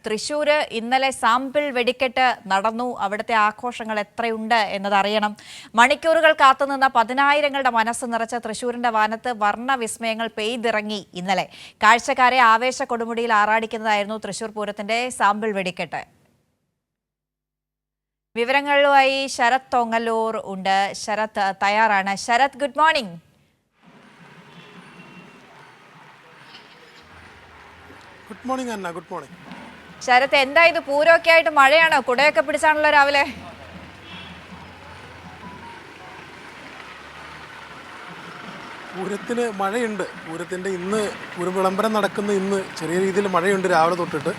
തൃശ്ശൂര് ഇന്നലെ സാമ്പിൾ വെടിക്കെട്ട് നടന്നു. അവിടുത്തെ ആഘോഷങ്ങൾ എത്രയുണ്ട് എന്നതറിയണം. മണിക്കൂറുകൾ കാത്തുനിന്ന പതിനായിരങ്ങളുടെ മനസ്സ് നിറച്ച തൃശ്ശൂരിന്റെ വാനത്ത് വർണ്ണ വിസ്മയങ്ങൾ പെയ്തിറങ്ങി. ഇന്നലെ കാഴ്ചക്കാരെ ആവേശ കൊടുമുടിയിൽ ആറാടിക്കുന്നതായിരുന്നു തൃശ്ശൂർ പൂരത്തിന്റെ സാമ്പിൾ വെടിക്കെട്ട്. വിവരങ്ങളുമായി ശരത് തോങ്ങല്ലൂർ ഉണ്ട്. ശരത് തയ്യാറാണ്. Sarath, good morning. Good morning Anna. Good morning Sarath, എന്താ ഇത്? പൂരമൊക്കെ ആയിട്ട് മഴയാണോ? കുടയൊക്കെ പിടിച്ചാണല്ലോ രാവിലെ. പൂരത്തിന് മഴയുണ്ട്. പൂരത്തിൻ്റെ ഇന്ന് പൂരം വിളംബരം നടക്കുന്ന ഇന്ന് ചെറിയ രീതിയിൽ മഴയുണ്ട് രാവിലെ തൊട്ടിട്ട്.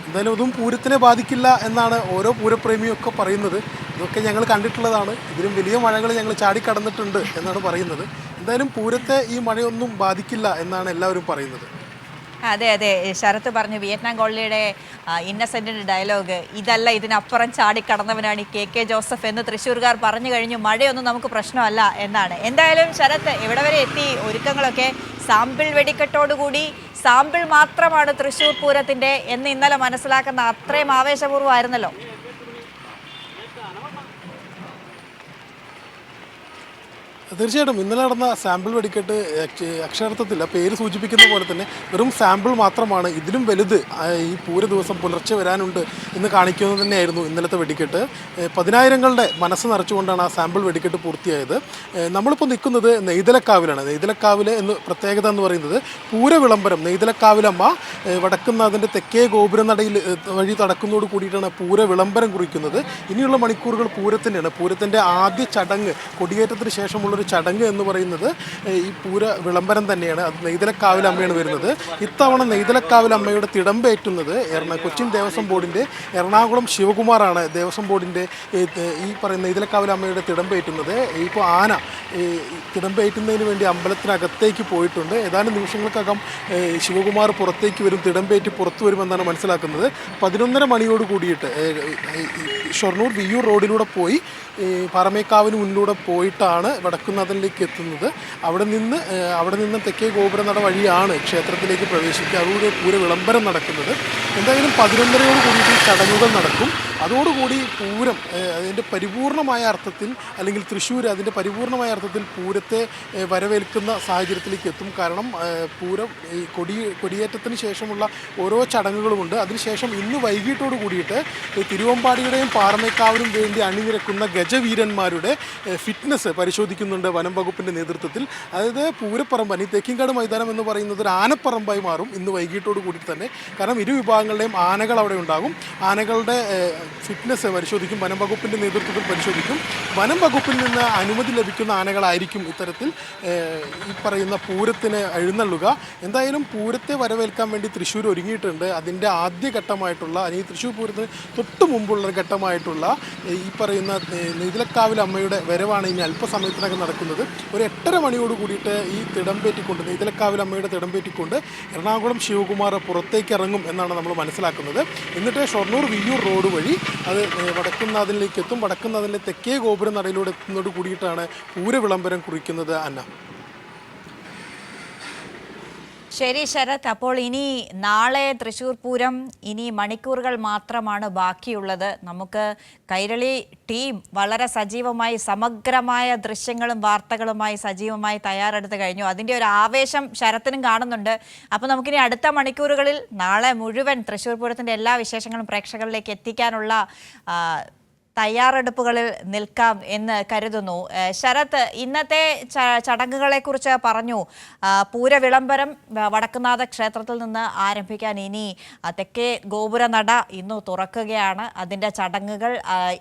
എന്തായാലും ഇതും പൂരത്തിനെ ബാധിക്കില്ല എന്നാണ് ഓരോ പൂരപ്രേമിയും ഒക്കെ പറയുന്നത്. ഇതൊക്കെ ഞങ്ങൾ കണ്ടിട്ടുള്ളതാണ്. ഇതിലും വലിയ മഴകൾ ഞങ്ങൾ ചാടിക്കടന്നിട്ടുണ്ട് എന്നാണ് പറയുന്നത്. എന്തായാലും പൂരത്തെ ഈ മഴയൊന്നും ബാധിക്കില്ല എന്നാണ് എല്ലാവരും പറയുന്നത്. അതെ അതെ, ശരത്ത് പറഞ്ഞു. വിയറ്റ്നാം കോളനിയുടെ ഇന്നസെന്റിന്റെ ഡയലോഗ്, ഇതല്ല ഇതിനപ്പുറം ചാടിക്കടന്നവനാണ് ഈ കെ ജോസഫ് എന്ന് തൃശ്ശൂർകാർ പറഞ്ഞു കഴിഞ്ഞു. മഴയൊന്നും നമുക്ക് പ്രശ്നമല്ല എന്നാണ്. എന്തായാലും ശരത്ത്, എവിടെ വരെ എത്തി ഒരുക്കങ്ങളൊക്കെ? സാമ്പിൾ വെടിക്കെട്ടോടുകൂടി സാമ്പിൾ മാത്രമാണ് തൃശ്ശൂർ പൂരത്തിന്റെ എന്ന് ഇന്നലെ മനസ്സിലാക്കുന്ന അത്രയും ആവേശപൂർവ്വമായിരുന്നല്ലോ. തീർച്ചയായിട്ടും ഇന്നലെ നടന്ന സാമ്പിൾ വെടിക്കെട്ട് അക്ഷരാർത്ഥത്തിൽ പേര് സൂചിപ്പിക്കുന്ന പോലെ തന്നെ വെറും സാമ്പിൾ മാത്രമാണ്. ഇതിലും വലുത് ഈ പൂര ദിവസം പുലർച്ചെ വരാനുണ്ട് എന്ന് കാണിക്കുന്നത് തന്നെയായിരുന്നു ഇന്നലത്തെ വെടിക്കെട്ട്. പതിനായിരങ്ങളുടെ മനസ്സ് നിറച്ചുകൊണ്ടാണ് ആ സാമ്പിൾ വെടിക്കെട്ട് പൂർത്തിയായത്. നമ്മളിപ്പോൾ നിൽക്കുന്നത് നെയ്തലക്കാവിലാണ്. നെയ്തലക്കാവിൽ എന്ന് പ്രത്യേകത എന്ന് പറയുന്നത് പൂര വിളംബരം നെയ്തലക്കാവിലമ്മ വടക്കുന്നാഥൻ്റെ തെക്കേ ഗോപുരനടയിൽ വഴി തടക്കുന്നതോട് കൂടിയിട്ടാണ് പൂര വിളംബരം കുറിക്കുന്നത്. ഇനിയുള്ള മണിക്കൂറുകൾ പൂരത്തിൻ്റെയാണ്. പൂരത്തിൻ്റെ ആദ്യ ചടങ്ങ്, കൊടിയേറ്റത്തിന് ശേഷമുള്ള ചടങ്ങ് എന്ന് പറയുന്നത് ഈ പൂര വിളംബരം തന്നെയാണ്. അത് നെയ്തലക്കാവിലമ്മയാണ് വരുന്നത്. ഇത്തവണ നെയ്തലക്കാവിലമ്മയുടെ തിടമ്പേറ്റുന്നത് കൊച്ചിൻ ദേവസ്വം ബോർഡിൻ്റെ എറണാകുളം ശിവകുമാറാണ് ദേവസ്വം ബോർഡിൻ്റെ ഈ പറയുന്ന നെയ്തലക്കാവിലമ്മയുടെ തിടമ്പേറ്റുന്നത്. ഇപ്പോൾ ആന തിടമ്പേറ്റുന്നതിന് വേണ്ടി അമ്പലത്തിനകത്തേക്ക് പോയിട്ടുണ്ട്. ഏതാനും നിമിഷങ്ങൾക്കകം ശിവകുമാർ പുറത്തേക്ക് വരും, തിടമ്പേറ്റ് പുറത്തു വരുമെന്നാണ് മനസ്സിലാക്കുന്നത്. 11:30 മണിയോട് കൂടിയിട്ട് ഷൊർണൂർ വിയ്യൂർ റോഡിലൂടെ പോയി പാറമേക്കാവിന് മുന്നിലൂടെ പോയിട്ടാണ് വടക്കുന്നാഥനിലേക്ക് എത്തുന്നത്. അവിടെ നിന്ന് തെക്കേ ഗോപുരനട വഴിയാണ് ക്ഷേത്രത്തിലേക്ക് പ്രവേശിക്കുക. അതുകൊണ്ട് പൂര വിളംബരം നടക്കുന്നത്. എന്തായാലും 11:30 കൂടിയിട്ട് ഈ ചടങ്ങുകൾ നടക്കും. അതോടുകൂടി പൂരം അതിൻ്റെ പരിപൂർണമായ അർത്ഥത്തിൽ, അല്ലെങ്കിൽ തൃശ്ശൂർ അതിൻ്റെ പരിപൂർണമായ അർത്ഥത്തിൽ പൂരത്തെ വരവേൽക്കുന്ന സാഹചര്യത്തിലേക്ക് എത്തും. കാരണം പൂരം ഈ കൊടിയേറ്റത്തിന് ശേഷമുള്ള ഓരോ ചടങ്ങുകളുമുണ്ട്. അതിനുശേഷം ഇന്ന് വൈകിട്ടോട് കൂടിയിട്ട് തിരുവമ്പാടിയുടെയും പാറമേക്കാവിനും വേണ്ടി അണിനിരക്കുന്ന ഗജവീരന്മാരുടെ ഫിറ്റ്നസ് പരിശോധിക്കുന്നുണ്ട് വനം വകുപ്പിൻ്റെ നേതൃത്വത്തിൽ. അതായത് പൂരപ്പറമ്പ്, ഈ തെക്കിൻകാട് മൈതാനം എന്ന് പറയുന്നത് ഒരു ആനപ്പറമ്പായി മാറും ഇന്ന് വൈകിട്ടോട് കൂടിയിട്ട് തന്നെ. കാരണം ഇരു വിഭാഗങ്ങളുടെയും ആനകൾ അവിടെ ഉണ്ടാകും. ആനകളുടെ ഫിറ്റ്നസ് പരിശോധിക്കും, വനം വകുപ്പിൻ്റെ നേതൃത്വത്തിൽ പരിശോധിക്കും. വനം വകുപ്പിൽ നിന്ന് അനുമതി ലഭിക്കുന്ന ആനകളായിരിക്കും ഇത്തരത്തിൽ ഈ പറയുന്ന പൂരത്തിന് എഴുന്നള്ളുക. എന്തായാലും പൂരത്തെ വരവേൽക്കാൻ വേണ്ടി തൃശ്ശൂർ ഒരുങ്ങിയിട്ടുണ്ട്. അതിൻ്റെ ആദ്യഘട്ടമായിട്ടുള്ള, അല്ലെങ്കിൽ തൃശ്ശൂർ പൂരത്തിന് തൊട്ട് മുമ്പുള്ള ഘട്ടമായിട്ടുള്ള ഈ പറയുന്ന നെയ്തലക്കാവിൽ അമ്മയുടെ വരവാണ് ഇനി അല്പസമയത്തിനകം നടക്കുന്നത്. ഒരു 8:30 മണിയോട് കൂടിയിട്ട് ഈ തിടമ്പേറ്റിക്കൊണ്ട്, നെയ്തലക്കാവിൽ അമ്മയുടെ തിടമ്പേറ്റിക്കൊണ്ട് എറണാകുളം ശിവകുമാർ പുറത്തേക്ക് ഇറങ്ങും എന്നാണ് നമ്മൾ മനസ്സിലാക്കുന്നത്. എന്നിട്ട് ഷൊർണൂർ വിയ്യൂർ റോഡ് വഴി അത് വടക്കുന്നാഥനിലേക്ക് എത്തും. വടക്കുന്നാഥനിലെ തെക്കേ ഗോപുര നടയിലൂടെ എത്തുന്നതോട് കൂടിയിട്ടാണ് പൂര വിളംബരം കുറിക്കുന്നത്. അന്ന. ശരി ശരത്, അപ്പോൾ ഇനി നാളെ തൃശ്ശൂർ പൂരം ഇനി മണിക്കൂറുകൾ മാത്രമാണ് ബാക്കിയുള്ളത്. നമുക്ക് കൈരളി ടീം വളരെ സജീവമായി, സമഗ്രമായ ദൃശ്യങ്ങളും വാർത്തകളുമായി സജീവമായി തയ്യാറെടുത്ത് കഴിഞ്ഞു. അതിൻ്റെ ഒരു ആവേശം ശരത്തിനും കാണുന്നുണ്ട്. അപ്പോൾ നമുക്കിനി അടുത്ത മണിക്കൂറുകളിൽ നാളെ മുഴുവൻ തൃശ്ശൂർ പൂരത്തിൻ്റെ എല്ലാ വിശേഷങ്ങളും പ്രേക്ഷകരിലേക്ക് എത്തിക്കാനുള്ള തയ്യാറെടുപ്പുകളിൽ നിൽക്കാം എന്ന് കരുതുന്നു. ശരത്, ഇന്നത്തെ ചടങ്ങുകളെക്കുറിച്ച് പറഞ്ഞു. പൂര വിളംബരം വടക്കുന്നാഥ ക്ഷേത്രത്തിൽ നിന്ന് ആരംഭിക്കാൻ ഇനി തെക്കേ ഗോപുര നട ഇന്ന് തുറക്കുകയാണ്. അതിൻ്റെ ചടങ്ങുകൾ,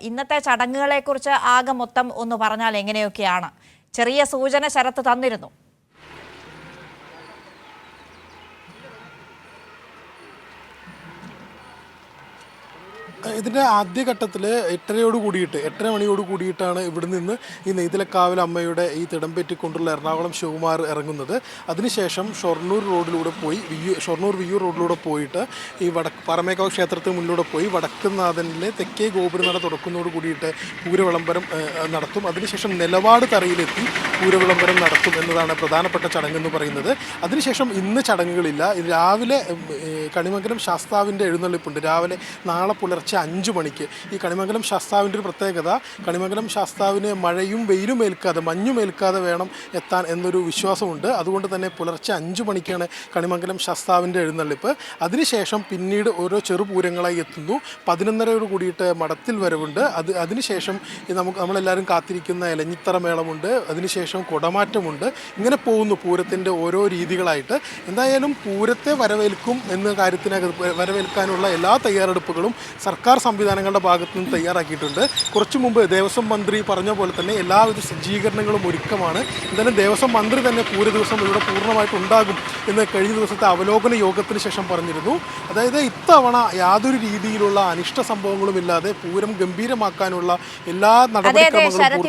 ഇന്നത്തെ ചടങ്ങുകളെക്കുറിച്ച് ആകെ മൊത്തം ഒന്ന് പറഞ്ഞാൽ എങ്ങനെയൊക്കെയാണ്? ചെറിയ സൂചന ശരത്ത് തന്നിരുന്നു. ഇതിൻ്റെ ആദ്യഘട്ടത്തിൽ 8:30 കൂടിയിട്ടാണ് ഇവിടെ നിന്ന് ഈ നെയ്തലക്കാവിൽ അമ്മയുടെ ഈ തിടമ്പേറ്റിക്കൊണ്ടുള്ള എറണാകുളം ശിവകുമാർ ഇറങ്ങുന്നത്. അതിനുശേഷം ഷൊർണൂർ റോഡിലൂടെ പോയി ഷൊർണൂർ വിയ്യൂർ റോഡിലൂടെ പോയിട്ട് ഈ പാറമേക്കാവ് ക്ഷേത്രത്തിന് മുന്നിലൂടെ പോയി വടക്കുന്നാഥനിലെ തെക്കേ ഗോപുരനട തുറക്കുന്നതോട് കൂടിയിട്ട് പൂരവിളംബരം നടത്തും. അതിനുശേഷം നിലപാട് തറയിലെത്തി പൂരവിളംബരം നടത്തും എന്നതാണ് പ്രധാനപ്പെട്ട ചടങ്ങെന്ന് പറയുന്നത്. അതിനുശേഷം ഇന്ന് ചടങ്ങുകളില്ല. രാവിലെ കണിമംഗലം ശാസ്താവിൻ്റെ എഴുന്നള്ളിപ്പുണ്ട്. രാവിലെ നാളെ പുലർച്ചെ 5 മണിക്ക്. ഈ കണിമംഗലം ശാസ്താവിൻ്റെ ഒരു പ്രത്യേകത, കണിമംഗലം ശാസ്താവിന് മഴയും വെയിലും ഏൽക്കാതെ മഞ്ഞും ഏൽക്കാതെ വേണം എത്താൻ എന്നൊരു വിശ്വാസമുണ്ട്. അതുകൊണ്ട് തന്നെ പുലർച്ചെ 5 മണിക്കാണ് കണിമംഗലം ശാസ്താവിൻ്റെ എഴുന്നള്ളിപ്പ്. അതിനുശേഷം പിന്നീട് ഓരോ ചെറുപൂരങ്ങളായി എത്തുന്നു. 11:30 കൂടിയിട്ട് മടത്തിൽ വരവുണ്ട്. അതിനുശേഷം നമ്മളെല്ലാവരും കാത്തിരിക്കുന്ന എലഞ്ഞിത്തറ മേളമുണ്ട്. അതിനുശേഷം കുടമാറ്റമുണ്ട്. ഇങ്ങനെ പോകുന്നു പൂരത്തിൻ്റെ ഓരോ രീതികളായിട്ട്. എന്തായാലും പൂരത്തെ വരവേൽക്കും എന്ന വരവേൽക്കാനുള്ള എല്ലാ തയ്യാറെടുപ്പുകളും സർക്കാർ സംവിധാനങ്ങളുടെ ഭാഗത്തു നിന്ന് തയ്യാറാക്കിയിട്ടുണ്ട്. കുറച്ചു മുമ്പ് ദേവസ്വം മന്ത്രി പറഞ്ഞ പോലെ തന്നെ എല്ലാവിധ സജ്ജീകരണങ്ങളും ഒരുക്കമാണ്. എന്തായാലും ദേവസ്വം മന്ത്രി തന്നെ പൂര ദിവസം ഇവിടെ പൂർണ്ണമായിട്ടുണ്ടാകും എന്ന് കഴിഞ്ഞ ദിവസത്തെ അവലോകന യോഗത്തിന് ശേഷം പറഞ്ഞിരുന്നു. അതായത് ഇത്തവണ യാതൊരു രീതിയിലുള്ള അനിഷ്ട സംഭവങ്ങളും ഇല്ലാതെ പൂരം ഗംഭീരമാക്കാനുള്ള എല്ലാ നടപടിക്രമങ്ങളും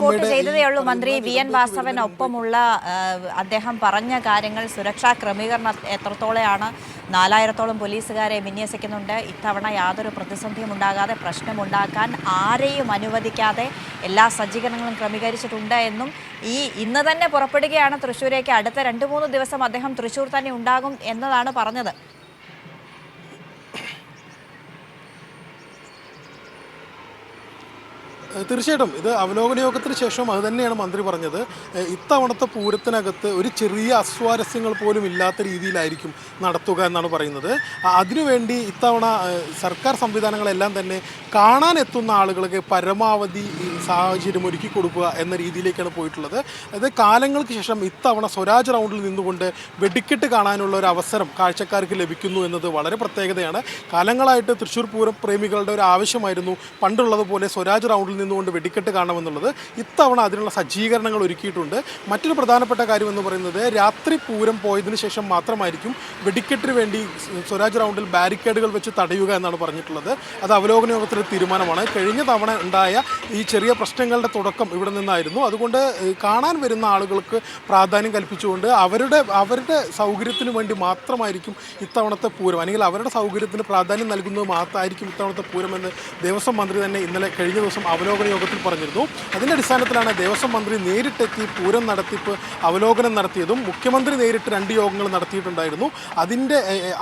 പൂർത്തിയായിട്ടുണ്ട്. മന്ത്രി വി.എൻ. വാസവൻ ഒപ്പമുള്ള അദ്ദേഹം പറഞ്ഞ കാര്യങ്ങൾ, സുരക്ഷാ ക്രമീകരണം എത്രത്തോളമാണ്, 4000-ഓളം പോലീസുകാരെ വിന്യസിക്കുന്നുണ്ട്. ഇത്തവണ യാതൊരു പ്രതിസന്ധിയും ഉണ്ടാകാതെ, പ്രശ്നമുണ്ടാക്കാൻ ആരെയും അനുവദിക്കാതെ എല്ലാ സജ്ജീകരണങ്ങളും ക്രമീകരിച്ചിട്ടുണ്ട് എന്നും ഇന്ന് തന്നെ പുറപ്പെടുകയാണ് തൃശ്ശൂരേക്ക്. അടുത്ത 2-3 ദിവസം അദ്ദേഹം തൃശ്ശൂർ തന്നെ ഉണ്ടാകും എന്നതാണ് പറഞ്ഞത്. തീർച്ചയായിട്ടും ഇത് അവലോകന യോഗത്തിന് ശേഷം അത് തന്നെയാണ് മന്ത്രി പറഞ്ഞത്. ഇത്തവണത്തെ പൂരത്തിനകത്ത് ഒരു ചെറിയ അസ്വാരസ്യങ്ങൾ പോലും ഇല്ലാത്ത രീതിയിലായിരിക്കും നടത്തുക എന്നാണ് പറയുന്നത്. അതിനുവേണ്ടി ഇത്തവണ സർക്കാർ സംവിധാനങ്ങളെല്ലാം തന്നെ കാണാനെത്തുന്ന ആളുകൾക്ക് പരമാവധി സാഹചര്യം ഒരുക്കി കൊടുക്കുക എന്ന രീതിയിലേക്കാണ് പോയിട്ടുള്ളത്. അത് കാലങ്ങൾക്ക് ശേഷം ഇത്തവണ സ്വരാജ് റൗണ്ടിൽ നിന്നുകൊണ്ട് വെടിക്കെട്ട് കാണാനുള്ള ഒരു അവസരം കാഴ്ചക്കാർക്ക് ലഭിക്കുന്നു എന്നത് വളരെ പ്രത്യേകതയാണ്. കാലങ്ങളായിട്ട് തൃശ്ശൂർ പൂരം പ്രേമികളുടെ ഒരു ആവശ്യമായിരുന്നു പണ്ടുള്ളതുപോലെ സ്വരാജ് റൗണ്ടിൽ നിന്നുകൊണ്ട് വെടിക്കെട്ട് കാണണമെന്നുള്ളത്. ഇത്തവണ അതിനുള്ള സജ്ജീകരണങ്ങൾ ഒരുക്കിയിട്ടുണ്ട്. മറ്റൊരു പ്രധാനപ്പെട്ട കാര്യം എന്ന് പറയുന്നത്, രാത്രി പൂരം പോയതിനു ശേഷം മാത്രമായിരിക്കും വെടിക്കെട്ടിന് വേണ്ടി സ്വരാജ് റൗണ്ടിൽ ബാരിക്കേഡുകൾ വെച്ച് തടയുക എന്നാണ് പറഞ്ഞിട്ടുള്ളത്. അത് അവലോകന യോഗത്തിലെ തീരുമാനമാണ്. കഴിഞ്ഞ തവണ ഉണ്ടായ ഈ ചെറിയ പ്രശ്നങ്ങളുടെ തുടക്കം ഇവിടെ നിന്നായിരുന്നു. അതുകൊണ്ട് കാണാൻ വരുന്ന ആളുകൾക്ക് പ്രാധാന്യം കൽപ്പിച്ചുകൊണ്ട് അവരുടെ സൗകര്യത്തിന് വേണ്ടി മാത്രമായിരിക്കും ഇത്തവണത്തെ പൂരം, അല്ലെങ്കിൽ അവരുടെ സൗകര്യത്തിന് പ്രാധാന്യം നൽകുന്നത് മാത്രമായിരിക്കും ഇത്തവണത്തെ പൂരമെന്ന് ദേവസ്വം മന്ത്രി തന്നെ ഇന്നലെ കഴിഞ്ഞ ദിവസം അവലോകന യോഗത്തിൽ പറഞ്ഞിരുന്നു. അതിൻ്റെ അടിസ്ഥാനത്തിലാണ് ദേവസ്വം മന്ത്രി നേരിട്ടെത്തി പൂരം നടത്തിപ്പ് അവലോകനം നടത്തിയതും. മുഖ്യമന്ത്രി നേരിട്ട് 2 യോഗങ്ങൾ നടത്തിയിട്ടുണ്ടായിരുന്നു. അതിൻ്റെ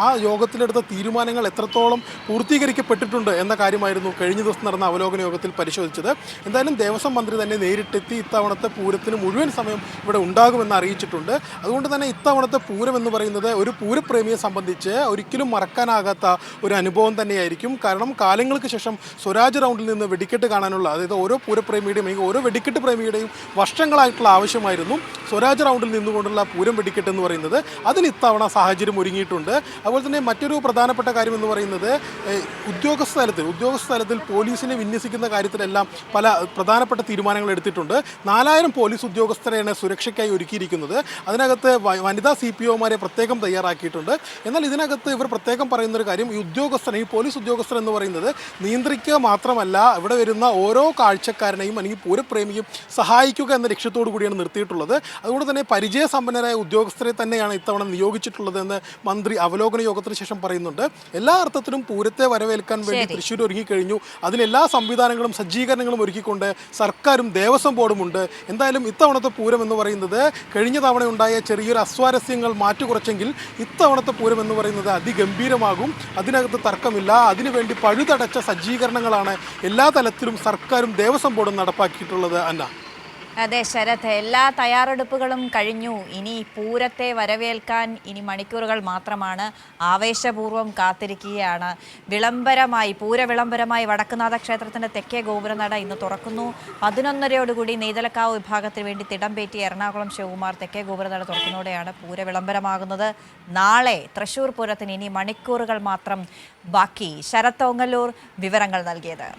ആ യോഗത്തിലെടുത്ത തീരുമാനങ്ങൾ എത്രത്തോളം പൂർത്തീകരിക്കപ്പെട്ടിട്ടുണ്ട് എന്ന കാര്യമായിരുന്നു കഴിഞ്ഞ ദിവസം നടന്ന അവലോകന യോഗത്തിൽ പരിശോധിച്ചത്. എന്തായാലും ദേവസ്വം മന്ത്രി തന്നെ നേരിട്ടെത്തി ഇത്തവണത്തെ പൂരത്തിന് മുഴുവൻ സമയം ഇവിടെ ഉണ്ടാകുമെന്ന് അറിയിച്ചിട്ടുണ്ട്. അതുകൊണ്ട് തന്നെ ഇത്തവണത്തെ പൂരം എന്ന് പറയുന്നത് ഒരു പൂരപ്രേമിയെ സംബന്ധിച്ച് ഒരിക്കലും മറക്കാനാകാത്ത ഒരു അനുഭവം തന്നെയായിരിക്കും. കാരണം കാലങ്ങൾക്ക് ശേഷം സ്വരാജ് റൗണ്ടിൽ നിന്ന് വെടിക്കെട്ട് കാണാനുള്ള, അതായത് ഓരോ പൂരപ്രേമിയുടെയും അല്ലെങ്കിൽ ഓരോ വെടിക്കെട്ട് പ്രേമിയുടെയും വർഷങ്ങളായിട്ടുള്ള ആവശ്യമായിരുന്നു സ്വരാജ് റൗണ്ടിൽ നിന്നുകൊണ്ടുള്ള പൂരം വെടിക്കെട്ട് എന്ന് പറയുന്നത്. അതിന് ഇത്തവണ സാഹചര്യം ഒരുങ്ങിയിട്ടുണ്ട്. അതുപോലെ തന്നെ മറ്റൊരു പ്രധാനപ്പെട്ട കാര്യം എന്ന് പറയുന്നത്, ഉദ്യോഗസ്ഥ തലത്തിൽ പോലീസിനെ വിന്യസിക്കുന്ന കാര്യത്തിലെല്ലാം പല പ്രധാനപ്പെട്ട തീരുമാനങ്ങൾ എടുത്തിട്ടുണ്ട്. 4000 പോലീസ് ഉദ്യോഗസ്ഥരെയാണ് സുരക്ഷയ്ക്കായി ഒരുക്കിയിരിക്കുന്നത്. അതിനകത്ത് വനിതാ CPOമാരെ പ്രത്യേകം തയ്യാറാക്കിയിട്ടുണ്ട്. എന്നാൽ ഇതിനകത്ത് ഇവർ പ്രത്യേകം പറയുന്നൊരു കാര്യം, ഈ പോലീസ് ഉദ്യോഗസ്ഥർ എന്ന് പറയുന്നത് നിയന്ത്രിക്കുക മാത്രമല്ല, ഇവിടെ വരുന്ന ഓരോ കാഴ്ചക്കാരനെയും അല്ലെങ്കിൽ പൂരപ്രേമിയും സഹായിക്കുക എന്ന ലക്ഷ്യത്തോടു കൂടിയാണ് നിർത്തിയിട്ടുള്ളത്. അതുകൊണ്ട് തന്നെ പരിചയസമ്പന്നരായ ഉദ്യോഗസ്ഥരെ തന്നെയാണ് ഇത്തവണ നിയോഗിച്ചിട്ടുള്ളതെന്ന് മന്ത്രി അവലോകന യോഗത്തിന് ശേഷം പറയുന്നുണ്ട്. എല്ലാ അർത്ഥത്തിലും പൂരത്തെ വരവേൽക്കാൻ വേണ്ടി തൃശ്ശൂർ ഒരുങ്ങിക്കഴിഞ്ഞു. അതിലെല്ലാ സംവിധാനങ്ങളും സജ്ജീകരണങ്ങളും ഒരുക്കിക്കൊണ്ട് സർക്കാരും ദേവസ്വം ബോർഡുമുണ്ട്. എന്തായാലും ഇത്തവണത്തെ പൂരം എന്ന് പറയുന്നത് കഴിഞ്ഞ തവണ ഉണ്ടായ ചെറിയൊരു അസ്വാരസ്യങ്ങൾ മാറ്റുകുറച്ചെങ്കിൽ ഇത്തവണത്തെ പൂരം എന്ന് പറയുന്നത് അതിഗംഭീരമാകും. അതിനകത്ത് തർക്കമില്ല. അതിനുവേണ്ടി പഴുതടച്ച സജ്ജീകരണങ്ങളാണ് എല്ലാ തലത്തിലും സർക്കാരും ദേവസ്വം ബോർഡും നടപ്പാക്കിയിട്ടുള്ളത്. അന്ന അതെ ശരത്, എല്ലാ തയ്യാറെടുപ്പുകളും കഴിഞ്ഞു. ഇനി പൂരത്തെ വരവേൽക്കാൻ ഇനി മണിക്കൂറുകൾ മാത്രമാണ്. ആവേശപൂർവ്വം കാത്തിരിക്കുകയാണ്. പൂരവിളംബരമായി വടക്കുന്നാഥ ക്ഷേത്രത്തിന്റെ തെക്കേ ഗോപുരനട ഇന്ന് തുറക്കുന്നു. 11:30 നെയ്തലക്കാവ് വിഭാഗത്തിന് വേണ്ടി തിടംപേറ്റി എറണാകുളം ശിവകുമാർ തെക്കേ ഗോപുരനട തുറക്കുന്നതോടെയാണ് പൂരവിളംബരമാകുന്നത്. നാളെ തൃശ്ശൂർ പൂരത്തിന് ഇനി മണിക്കൂറുകൾ മാത്രം ബാക്കി. ശരത് ഓങ്ങല്ലൂർ വിവരങ്ങൾ നൽകിയത്.